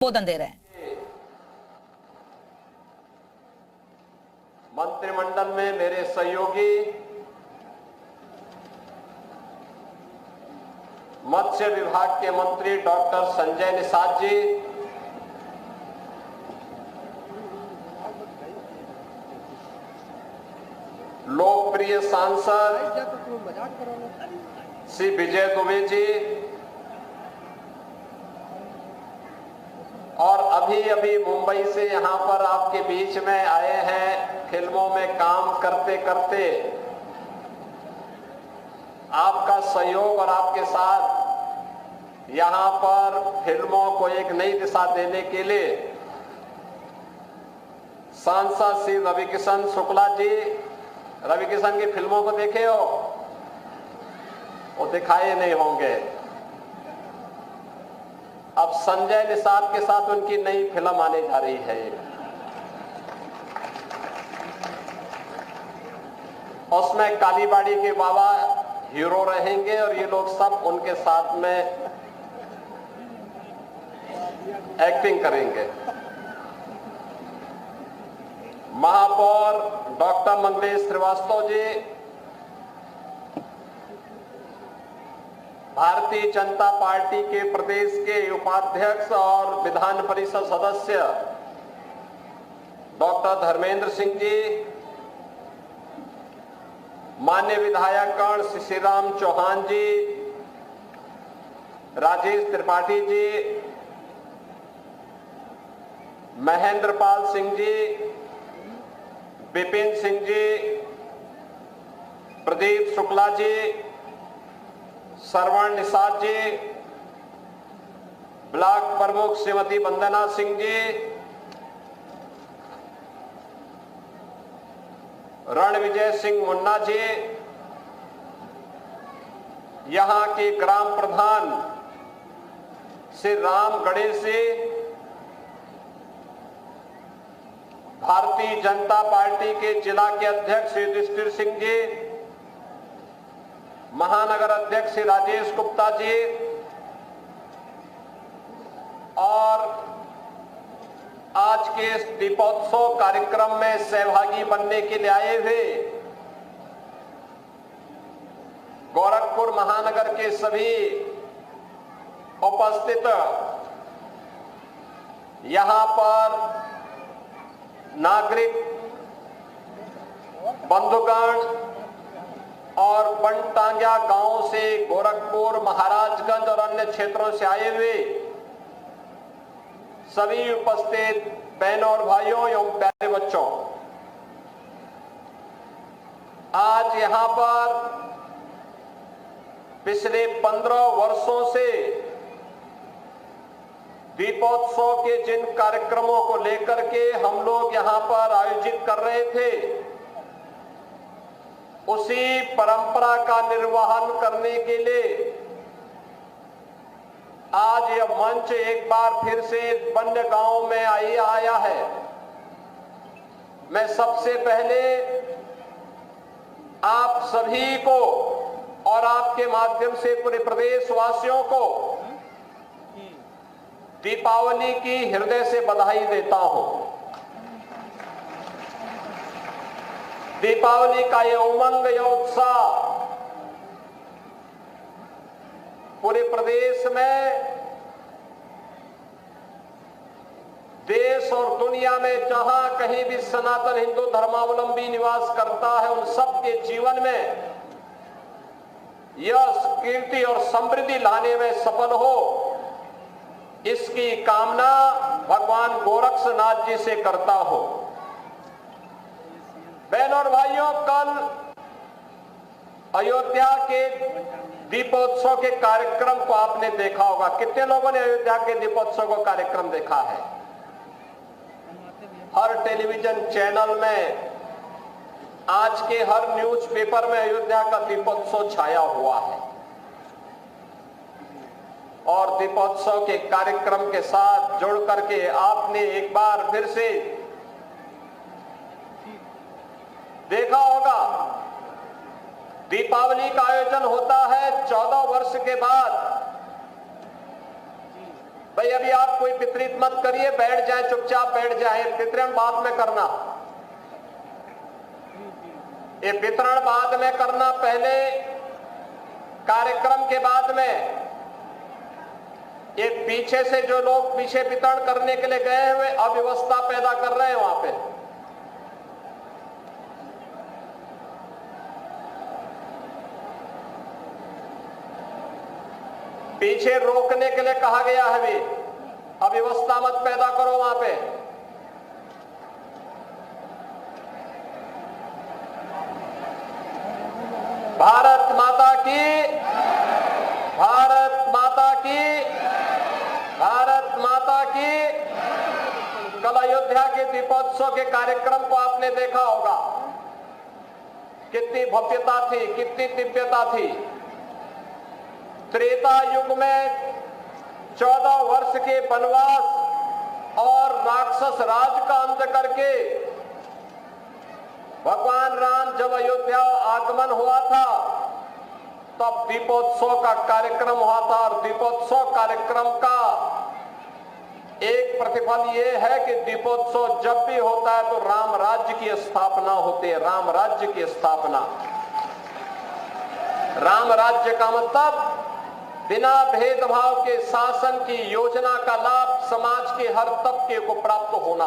संबोधन दे रहे हैं। मंत्रिमंडल में मेरे सहयोगी मत्स्य विभाग के मंत्री डॉक्टर संजय निषाद जी, लोकप्रिय सांसद श्री विजय दुबे जी और अभी अभी मुंबई से यहां पर आपके बीच में आए हैं, फिल्मों में काम करते करते आपका सहयोग और आपके साथ यहां पर फिल्मों को एक नई दिशा देने के लिए सांसद श्री रविकिशन शुक्ला जी, रविकिशन की फिल्मों को देखे हो? वो दिखाए नहीं होंगे। अब संजय निषाद के साथ उनकी नई फिल्म आने जा रही है। उसमें कालीबाड़ी के बाबा हीरो रहेंगे और ये लोग सब उनके साथ में एक्टिंग करेंगे। महापौर डॉक्टर मंगलेश श्रीवास्तव जी, भारतीय जनता पार्टी के प्रदेश के उपाध्यक्ष और विधान परिषद सदस्य डॉक्टर धर्मेंद्र सिंह जी, मान्य विधायकगण श्रीराम चौहान जी, राजेश त्रिपाठी जी, महेंद्र पाल सिंह जी, विपिन सिंह जी, प्रदीप शुक्ला जी, श्रवण निषाद जी, ब्लॉक प्रमुख श्रीमती वंदना सिंह जी, रणविजय सिंह मुन्ना जी, यहां के ग्राम प्रधान श्री राम गणेश जी, भारतीय जनता पार्टी के जिला के अध्यक्ष श्री युधिष्ठिर सिंह जी, महानगर अध्यक्ष श्री राजेश गुप्ता जी और आज के इस दीपोत्सव कार्यक्रम में सहभागी बनने के लिए आए हुए गोरखपुर महानगर के सभी उपस्थित यहां पर नागरिक बंधुगण और बनटांगिया गांव से, गोरखपुर, महाराजगंज और अन्य क्षेत्रों से आए हुए सभी उपस्थित बहनों और भाइयों एवं प्यारे बच्चों, आज यहां पर पिछले 15 वर्षों से दीपोत्सव के जिन कार्यक्रमों को लेकर के हम लोग यहां पर आयोजित कर रहे थे, उसी परंपरा का निर्वहन करने के लिए आज यह मंच एक बार फिर से वन्य गांव में आया है। मैं सबसे पहले आप सभी को और आपके माध्यम से पूरे प्रदेश वासियों को दीपावली की हृदय से बधाई देता हूं। दीपावली का ये उमंग, ये उत्साह पूरे प्रदेश में, देश और दुनिया में जहां कहीं भी सनातन हिंदू धर्मावलंबी निवास करता है, उन सब के जीवन में यश, कीर्ति और समृद्धि लाने में सफल हो, इसकी कामना भगवान गोरक्षनाथ जी से करता हूं। बहनों और भाइयों, कल अयोध्या के दीपोत्सव के कार्यक्रम को आपने देखा होगा। कितने लोगों ने अयोध्या के दीपोत्सव का कार्यक्रम देखा है? हर टेलीविजन चैनल में, आज के हर न्यूज़पेपर में अयोध्या का दीपोत्सव छाया हुआ है। और दीपोत्सव के कार्यक्रम के साथ जुड़ करके आपने एक बार फिर से देखा होगा, दीपावली का आयोजन होता है 14 वर्ष के बाद। भाई अभी आप कोई वितरित मत करिए, बैठ जाए, चुपचाप बैठ जाए, वितरण बाद में करना। ये वितरण बाद में करना, पहले कार्यक्रम के बाद में। ये पीछे से जो लोग पीछे वितरण करने के लिए गए हुए अव्यवस्था पैदा कर रहे हैं वहां पे। पीछे रोकने के लिए कहा गया है, भी अव्यवस्था मत पैदा करो वहां पे। भारत माता की, भारत माता की, भारत माता की। कल अयोध्या के दीपोत्सव के कार्यक्रम को आपने देखा होगा, कितनी भव्यता थी, कितनी दिव्यता थी। त्रेता युग में 14 वर्ष के वनवास और राक्षस राज का अंत करके भगवान राम जब अयोध्या आगमन हुआ था, तब दीपोत्सव का कार्यक्रम हुआ था। और दीपोत्सव कार्यक्रम का एक प्रतिफल यह है कि दीपोत्सव जब भी होता है तो राम राज्य की स्थापना होती है। राम राज्य की स्थापना, राम राज्य का मतलब बिना भेदभाव के शासन की योजना का लाभ समाज के हर तबके को प्राप्त होना।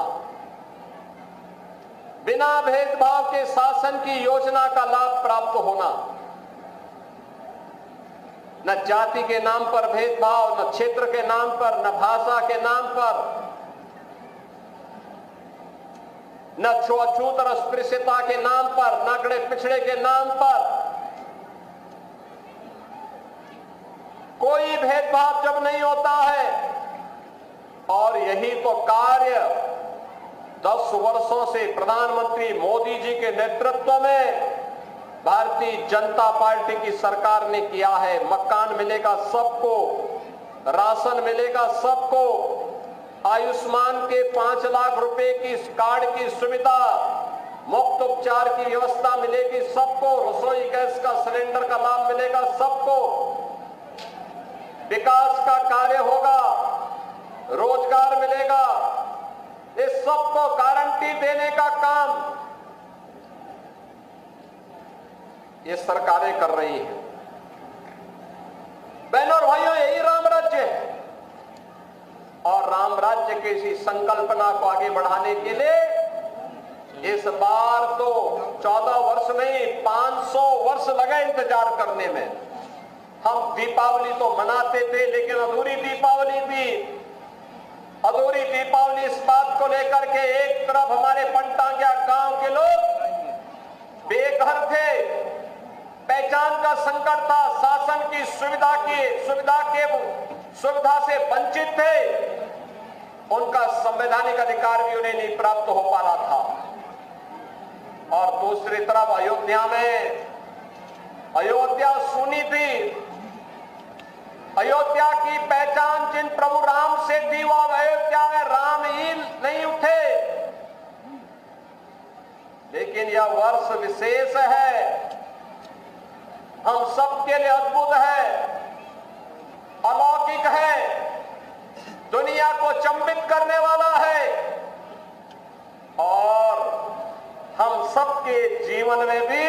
बिना भेदभाव के शासन की योजना का लाभ प्राप्त होना। न जाति के नाम पर भेदभाव, न क्षेत्र के नाम पर, न भाषा के नाम पर, न छूआछूत और अस्पृश्यता के नाम पर, न अगड़े पिछड़े के नाम पर। कोई भेदभाव जब नहीं होता है, और यही तो कार्य 10 वर्षों से प्रधानमंत्री मोदी जी के नेतृत्व में भारतीय जनता पार्टी की सरकार ने किया है। मकान मिलेगा सबको, राशन मिलेगा सबको, आयुष्मान के 5 लाख रुपए की कार्ड की सुविधा, मुफ्त उपचार की व्यवस्था मिलेगी सबको, रसोई गैस का सिलेंडर का लाभ मिलेगा सबको, विकास का कार्य होगा, रोजगार मिलेगा। इस सबको गारंटी देने का काम ये सरकारें कर रही हैं। बहनों और भाइयों, यही राम राज्य है। और राम राज्य की इसी संकल्पना को आगे बढ़ाने के लिए इस बार तो 14 वर्ष नहीं 500 वर्ष लगे इंतजार करने में। हम दीपावली तो मनाते थे, लेकिन अधूरी दीपावली थी। अधूरी दीपावली इस बात को लेकर के एक तरफ हमारे पंटांगिया गांव के लोग बेघर थे, पहचान का संकट था, शासन की सुविधा से वंचित थे, उनका संवैधानिक अधिकार भी उन्हें नहीं प्राप्त हो पा रहा था। और दूसरी तरफ अयोध्या में, अयोध्या सुनी थी। अयोध्या की पहचान जिन प्रभु राम से थी, वो अयोध्या में राम ही नहीं उठे। लेकिन यह वर्ष विशेष है, हम सबके लिए अद्भुत है, अलौकिक है, दुनिया को चंबित करने वाला है। और हम सबके जीवन में भी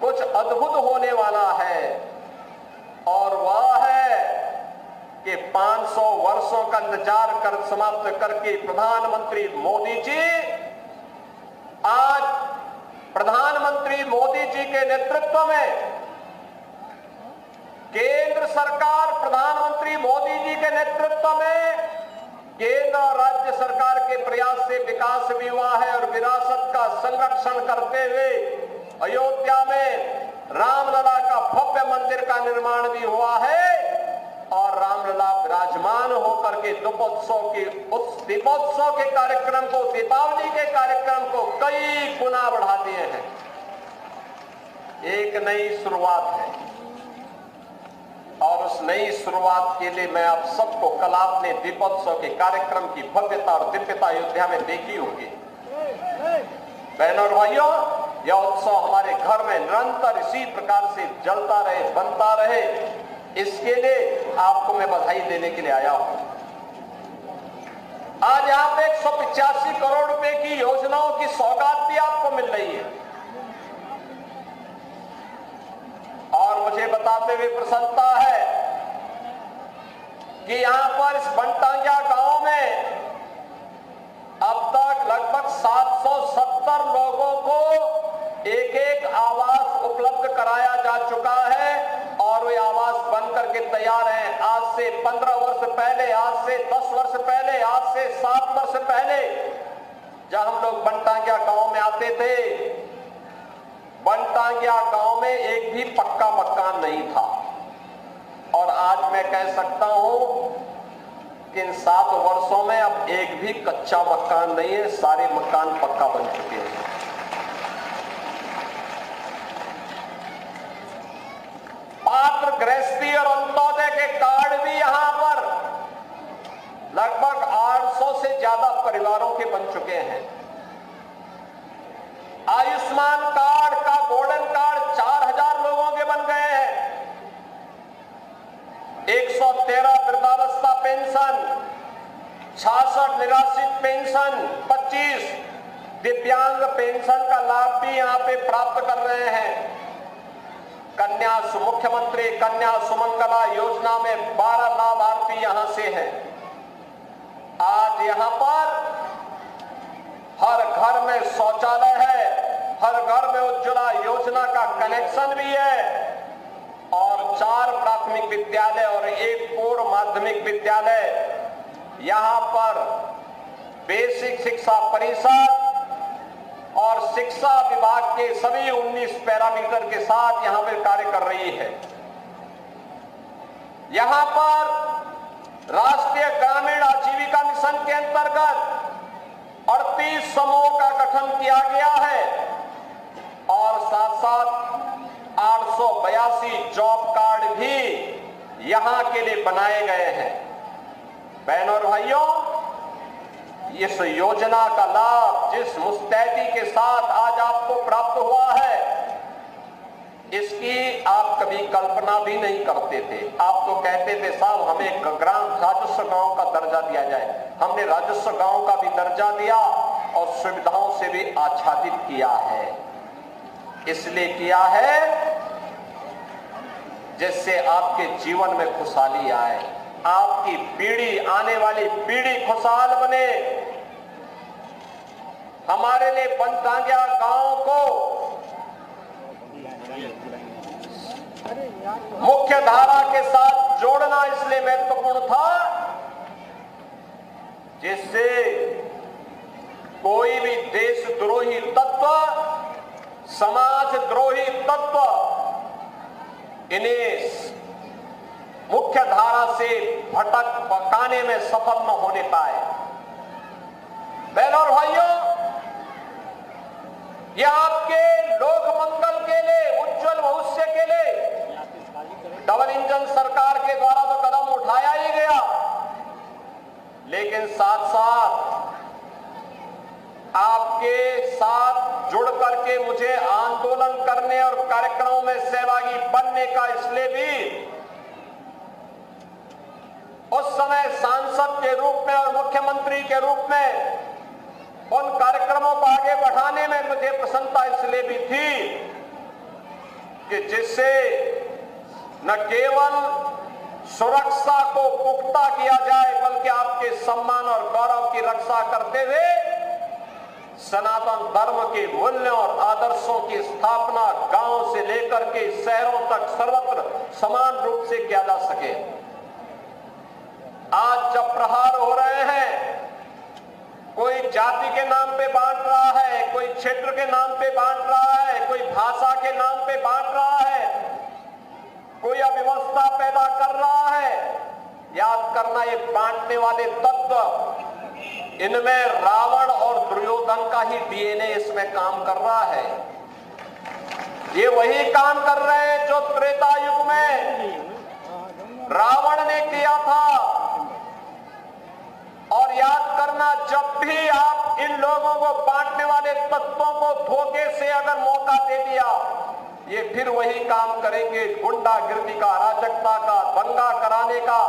कुछ अद्भुत होने वाला है, और वह है कि 500 वर्षों का इंतजार कर समाप्त करके प्रधानमंत्री मोदी जी, आज प्रधानमंत्री मोदी जी के नेतृत्व में केंद्र सरकार, प्रधानमंत्री मोदी जी के नेतृत्व में केंद्र और राज्य सरकार के प्रयास से विकास भी हुआ है। और विरासत का संरक्षण करते हुए अयोध्या में रामलला का भव्य मंदिर का निर्माण भी हुआ है। और रामलला विराजमान होकर के दीपोत्सव के कार्यक्रम को, दीपावली के कार्यक्रम को कई गुना बढ़ा दिए हैं। एक नई शुरुआत है, और उस नई शुरुआत के लिए मैं आप सबको, कल आपने दीपोत्सव के कार्यक्रम की भव्यता और दिव्यता अयोध्या में देखी होगी। बहनों और भाइयों, यह उत्सव हमारे घर में निरंतर इसी प्रकार से जलता रहे, बनता रहे, इसके लिए आपको मैं बधाई देने के लिए आया हूं। आज यहां पे 185 करोड़ रुपए की योजनाओं की सौगात भी आपको मिल रही है और मुझे बताते हुए प्रसन्नता है कि यहां पर इस बनटांगिया गांव में अब तक लगभग 770 लोगों को एक आवास उपलब्ध कराया जा चुका है और वे आवास बन करके तैयार हैं। आज से 15 वर्ष पहले, आज से 10 वर्ष पहले, आज से 7 वर्ष पहले जब हम लोग बनटांगिया गांव में आते थे, बनटांगिया गांव में एक भी पक्का मकान नहीं था और आज मैं कह सकता हूं कि इन 7 वर्षों में अब एक भी कच्चा मकान नहीं है, सारे मकान पक्का बन चुके हैं। पात्र गृहस्थी और अंत्योदय के कार्ड भी यहां पर लगभग 800 से ज्यादा परिवारों के बन चुके हैं। आयुष्मान कार्ड का गोल्डन कार्ड 4000 लोगों के बन गए हैं। 113 वृद्धावस्था पेंशन, 66 निराश्रित पेंशन, 25 दिव्यांग पेंशन का लाभ भी यहां पे प्राप्त कर रहे हैं। मुख्यमंत्री कन्या सुमंगला योजना में 12 लाभार्थी यहां से हैं। आज यहां पर हर घर में शौचालय है, हर घर में उज्ज्वला योजना का कनेक्शन भी है और 4 प्राथमिक विद्यालय और 1 पूर्व माध्यमिक विद्यालय, यहां पर बेसिक शिक्षा परिषद और शिक्षा विभाग के सभी 19 पैरामीटर के साथ यहां पर कार्य कर रही है। यहां पर राष्ट्रीय ग्रामीण आजीविका मिशन के अंतर्गत 38 समूहों का गठन किया गया है और साथ साथ 882 जॉब कार्ड भी यहां के लिए बनाए गए हैं। बहनों और भाइयों, इस योजना का लाभ जिस मुस्तैदी के साथ आज आपको प्राप्त हुआ है, इसकी आप कभी कल्पना भी नहीं करते थे। आप तो कहते थे साहब हमें ग्राम राजस्व गांव का दर्जा दिया जाए। हमने राजस्व गांव का भी दर्जा दिया और सुविधाओं से भी आच्छादित किया है। इसलिए किया है जिससे आपके जीवन में खुशहाली आए, आपकी पीढ़ी, आने वाली पीढ़ी खुशहाल बने। हमारे लिए बनटांगिया गांव को मुख्य धारा के साथ जोड़ना इसलिए महत्वपूर्ण था जिससे कोई भी देशद्रोही तत्व, समाजद्रोही तत्व इन्हें मुख्य धारा से भटक पकाने में सफल न होने पाए। बहनों और भाइयों, यह आपके लोक मंगल के लिए, उज्जवल भविष्य के लिए डबल इंजन सरकार के द्वारा तो कदम उठाया ही गया, लेकिन साथ साथ आपके साथ जुड़ करके मुझे आंदोलन करने और कार्यक्रमों में सहभागी बनने का इसलिए भी उस समय सांसद के रूप में और मुख्यमंत्री के रूप में उन कार्यक्रमों को आगे बढ़ाने में मुझे प्रसन्नता इसलिए भी थी कि जिससे न केवल सुरक्षा को पुख्ता किया जाए बल्कि आपके सम्मान और गौरव की रक्षा करते हुए सनातन धर्म के मूल्यों और आदर्शों की स्थापना गांव से लेकर के शहरों तक सर्वत्र समान रूप से किया जा सके। आज जब प्रहार हो रहे हैं, कोई जाति के नाम पे बांट रहा है, कोई क्षेत्र के नाम पे बांट रहा है, कोई भाषा के नाम पे बांट रहा है, कोई अव्यवस्था पैदा कर रहा है, याद करना ये बांटने वाले तत्व, इनमें रावण और दुर्योधन का ही डीएनए इसमें काम कर रहा है। ये वही काम कर रहे हैं जो त्रेता युग में रावण ने किया था। और याद करना, जब भी आप इन लोगों को, बांटने वाले तत्वों को धोखे से अगर मौका दे दिया ये फिर वही काम करेंगे, गुंडागिर्दी का, अराजकता का, दंगा कराने का।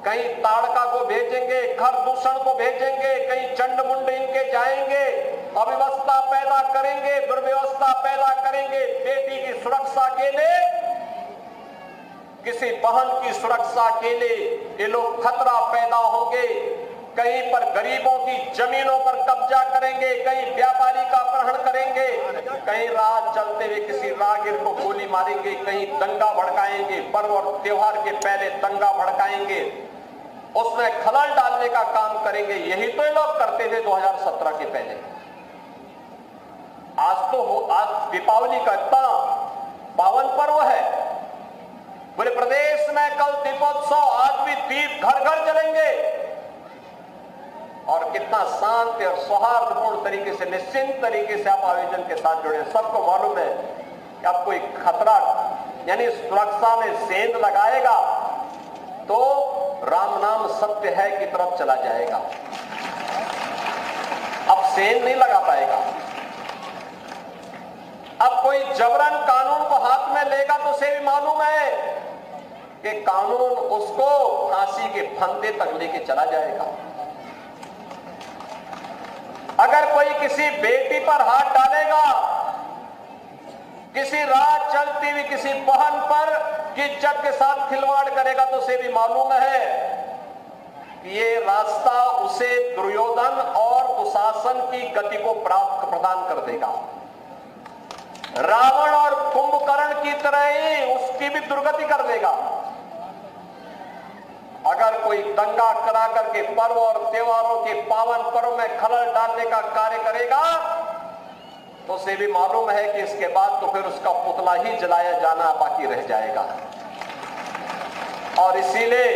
कहीं ताड़का को भेजेंगे, घर दूषण को भेजेंगे, कहीं चंड मुंड इनके जाएंगे, अव्यवस्था पैदा करेंगे, दुर्व्यवस्था पैदा करेंगे। बेटी की सुरक्षा के लिए, किसी बहन की सुरक्षा के लिए ये लोग खतरा पैदा होंगे। कहीं पर गरीबों की जमीनों पर कब्जा करेंगे, कहीं व्यापारी का अपहरण करेंगे, कहीं राह चलते हुए किसी राहगीर को गोली मारेंगे, कहीं दंगा भड़काएंगे, पर्व और त्योहार के पहले दंगा भड़काएंगे, उसमें खलल डालने का काम करेंगे। यही तो ये लोग करते थे 2017 के पहले। आज दीपावली का इतना पावन पर्व है, पूरे प्रदेश में कल दीपोत्सव, आज भी दीप घर घर जलेंगे और कितना शांति और सौहार्दपूर्ण तरीके से, निश्चिंत तरीके से आप आयोजन के साथ जुड़े। सबको मालूम है कि अब कोई खतरा यानी सुरक्षा में सेंध लगाएगा तो राम नाम सत्य है की तरफ चला जाएगा। अब सेंध नहीं लगा पाएगा। अब कोई जबरन कानून को हाथ में लेगा तो उसे भी मालूम है कि कानून उसको फांसी के फंदे तक लेके चला जाएगा। अगर कोई किसी बेटी पर हाथ डालेगा, किसी राह चलती हुई किसी बहन पर की इज्जत के साथ खिलवाड़ करेगा तो उसे भी मालूम है कि ये रास्ता उसे दुर्योधन और दुशासन की गति को प्रदान कर देगा। रावण और कुंभकर्ण की तरह ही उसकी भी दुर्गति कर देगा। अगर कोई दंगा करा करके पर्व और त्योहारों के पावन पर्व में खलल डालने का कार्य करेगा तो उसे भी मालूम है कि इसके बाद तो फिर उसका पुतला ही जलाया जाना बाकी रह जाएगा। और इसीलिए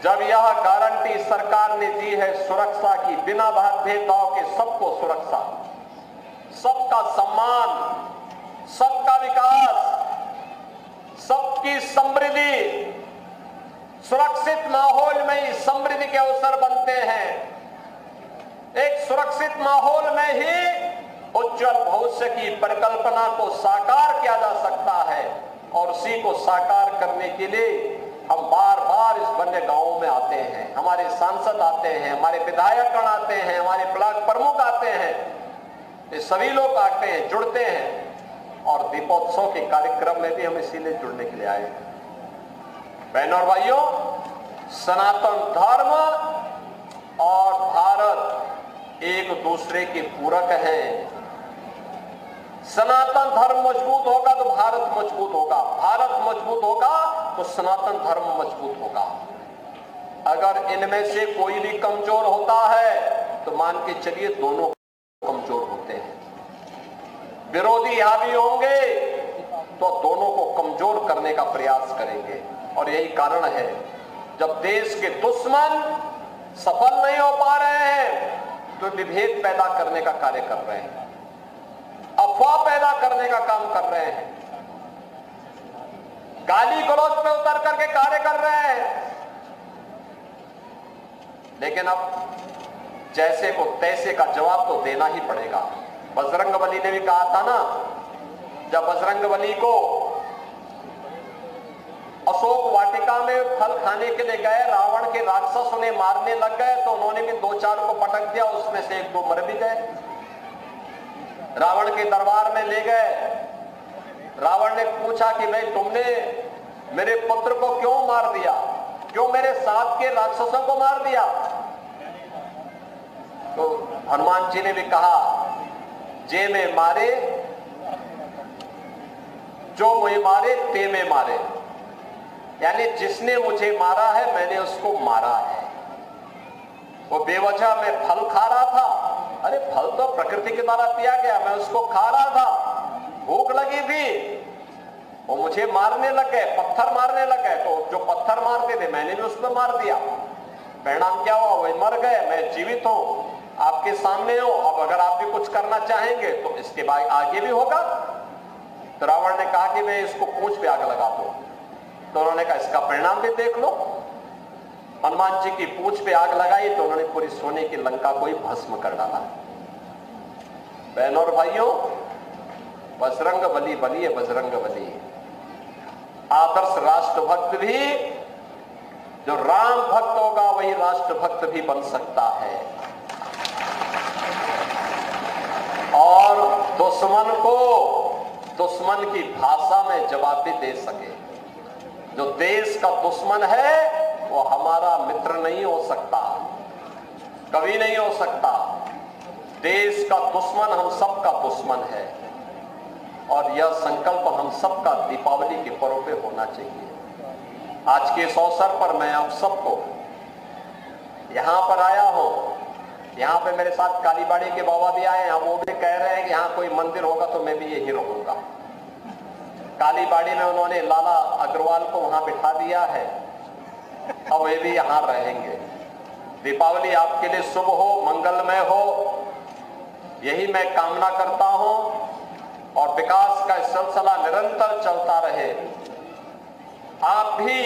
जब यह गारंटी सरकार ने दी है सुरक्षा की, बिना भेदभाव के सबको सुरक्षा, सबका सम्मान, सबका विकास, सबकी समृद्धि, सुरक्षित माहौल में ही समृद्धि के अवसर बनते हैं। एक सुरक्षित माहौल में ही उज्जवल भविष्य की परिकल्पना को साकार किया जा सकता है। और उसी को साकार करने के लिए हम बार बार इस वन्य गांवों में आते हैं, हमारे सांसद आते हैं, हमारे विधायकगण आते हैं, हमारे ब्लॉक प्रमुख आते हैं, ये सभी लोग आते हैं, जुड़ते हैं। और दीपोत्सव के कार्यक्रम में भी हम इसीलिए जुड़ने के लिए आए हैं। बहनों और भाइयों, सनातन धर्म और भारत एक दूसरे के पूरक हैं। सनातन धर्म मजबूत होगा तो भारत मजबूत होगा, भारत मजबूत होगा तो सनातन धर्म मजबूत होगा। अगर इनमें से कोई भी कमजोर होता है तो मान के चलिए दोनों कमजोर होते हैं। विरोधी हावी होंगे तो दोनों को कमजोर करने का प्रयास करेंगे। और यही कारण है जब देश के दुश्मन सफल नहीं हो पा रहे हैं तो विभेद पैदा करने का कार्य कर रहे हैं, अफवाह पैदा करने का काम कर रहे हैं, गाली गलौज पे उतर करके कार्य कर रहे हैं। लेकिन अब जैसे को तैसे का जवाब तो देना ही पड़ेगा। बजरंगबली ने भी कहा था ना, जब बजरंगबली को अशोक वाटिका में फल खाने के लिए गए, रावण के राक्षस उन्हें मारने लग गए तो उन्होंने भी 2-4 को पटक दिया, उसमें से 1-2 मर भी गए। रावण के दरबार में ले गए, रावण ने पूछा कि भाई तुमने मेरे पुत्र को क्यों मार दिया, क्यों मेरे साथ के राक्षसों को मार दिया? तो हनुमान जी ने भी कहा, जे में मारे जो मुझे मारे ते में मारे, यानी जिसने मुझे मारा है मैंने उसको मारा है। वो बेवजह में फल खा रहा था, अरे फल तो प्रकृति के द्वारा दिया गया, मैं उसको खा रहा था, भूख लगी थी, वो मुझे मारने लग गए, पत्थर मारने लग गए, तो जो पत्थर मारते थे मैंने भी उसमें मार दिया। परिणाम क्या हुआ? वही मर गए, मैं जीवित हूं, आपके सामने हो। अब अगर आप भी कुछ करना चाहेंगे तो इसके बाद आगे भी होगा। तो रावण ने कहा कि मैं इसको पूंछ पे आग लगा दूं। तो उन्होंने कहा इसका परिणाम भी देख लो। हनुमान जी की पूंछ पे आग लगाई तो उन्होंने पूरी सोने की लंका को ही भस्म कर डाला। बहनों और भाइयों, बजरंग बली बनिए, बजरंग बली। आदर्श राष्ट्रभक्त भी, जो राम भक्त होगा वही राष्ट्रभक्त भी बन सकता है और दुश्मन को दुश्मन की भाषा में जवाब भी दे सके। जो देश का दुश्मन है वो हमारा मित्र नहीं हो सकता, कभी नहीं हो सकता। देश का दुश्मन हम सबका दुश्मन है और यह संकल्प हम सबका दीपावली के पर्व पे होना चाहिए। आज के इस अवसर पर मैं आप सबको यहां पर आया हूं। यहां पे मेरे साथ कालीबाड़ी के बाबा भी आए हैं, वो भी कह रहे हैं कि यहां कोई मंदिर होगा तो मैं भी यही रहूंगा। कालीबाड़ी में उन्होंने लाला अग्रवाल को वहां बिठा दिया है, अब वे भी यहां रहेंगे। दीपावली आपके लिए शुभ हो, मंगलमय हो, यही मैं कामना करता हूं और विकास का सिलसिला निरंतर चलता रहे। आप भी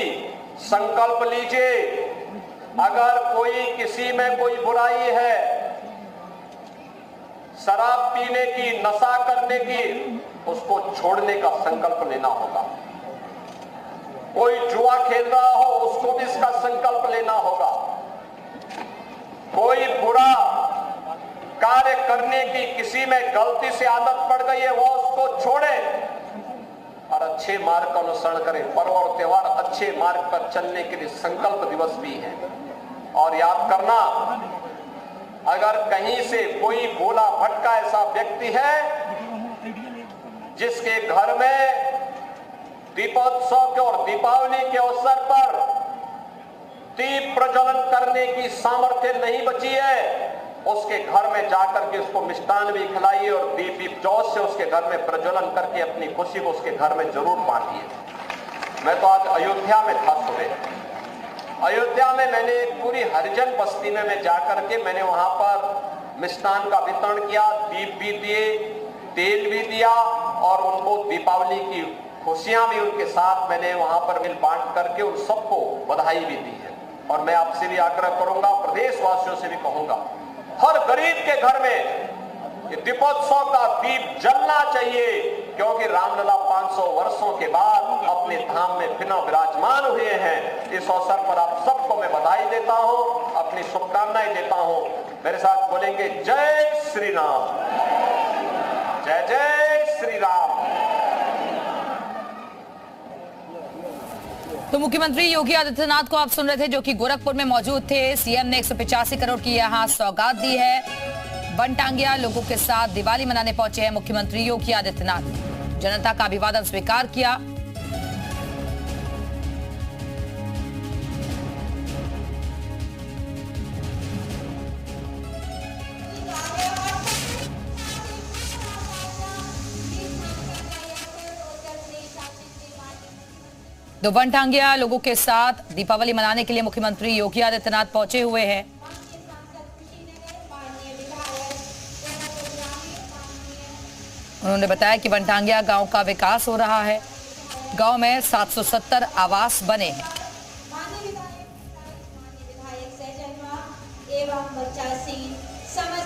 संकल्प लीजिए, अगर कोई किसी में कोई बुराई है, शराब पीने की, नशा करने की, उसको छोड़ने का संकल्प लेना होगा। कोई जुआ खेल रहा हो उसको भी इसका संकल्प लेना होगा। कोई बुरा कार्य करने की किसी में गलती से आदत पड़ गई है वो उसको छोड़े और अच्छे मार्ग का अनुसरण करें। पर्व और त्योहार अच्छे मार्ग पर चलने के लिए संकल्प दिवस भी है। और याद करना, अगर कहीं से कोई भोला भटका ऐसा व्यक्ति है जिसके घर में दीपोत्सव के और दीपावली के अवसर पर दीप प्रज्वलन करने की सामर्थ्य नहीं बची है, उसके घर में जाकर के उसको मिष्ठान भी खिलाइए और दीप जोश से उसके घर में प्रज्वलन करके अपनी खुशी को उसके घर में जरूर बांटिए। मैं तो आज अयोध्या में था सुबह। अयोध्या में मैंने पूरी हरिजन बस्ती में मैं जाकर के मैंने वहां पर मिष्ठान का वितरण किया, दीप भी दिए, तेल भी दिया और उनको दीपावली की खुशियां भी उनके साथ मैंने वहां पर मिल बांट करके उन सबको बधाई भी दी है। और मैं आपसे भी आग्रह करूंगा, प्रदेशवासियों से भी कहूंगा, हर गरीब के घर में ये दीपोत्सव का दीप जलना चाहिए, क्योंकि रामलला 500 वर्षों के बाद अपने धाम में पुनः विराजमान हुए हैं। इस अवसर पर आप सबको मैं बधाई देता हूं, अपनी शुभकामनाएं देता हूं। मेरे साथ बोलेंगे जय श्री राम, जय जय श्री राम। तो मुख्यमंत्री योगी आदित्यनाथ को आप सुन रहे थे, जो कि गोरखपुर में मौजूद थे। सीएम ने 185 करोड़ की यहां सौगात दी है। वनटांगिया लोगों के साथ दिवाली मनाने पहुंचे हैं मुख्यमंत्री योगी आदित्यनाथ। जनता का अभिवादन स्वीकार किया। तो वनटांगिया लोगों के साथ दीपावली मनाने के लिए मुख्यमंत्री योगी आदित्यनाथ पहुंचे हुए हैं। उन्होंने बताया कि वनटांगिया गांव का विकास हो रहा है। गांव में 770 आवास बने हैं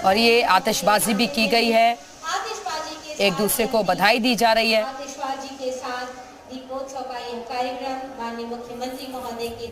और ये आतिशबाजी भी की गई है, एक दूसरे को बधाई दी जा रही है। आतिशबाजी के साथ दीपोत्सव का यह कार्यक्रम माननीय मुख्यमंत्री महोदय के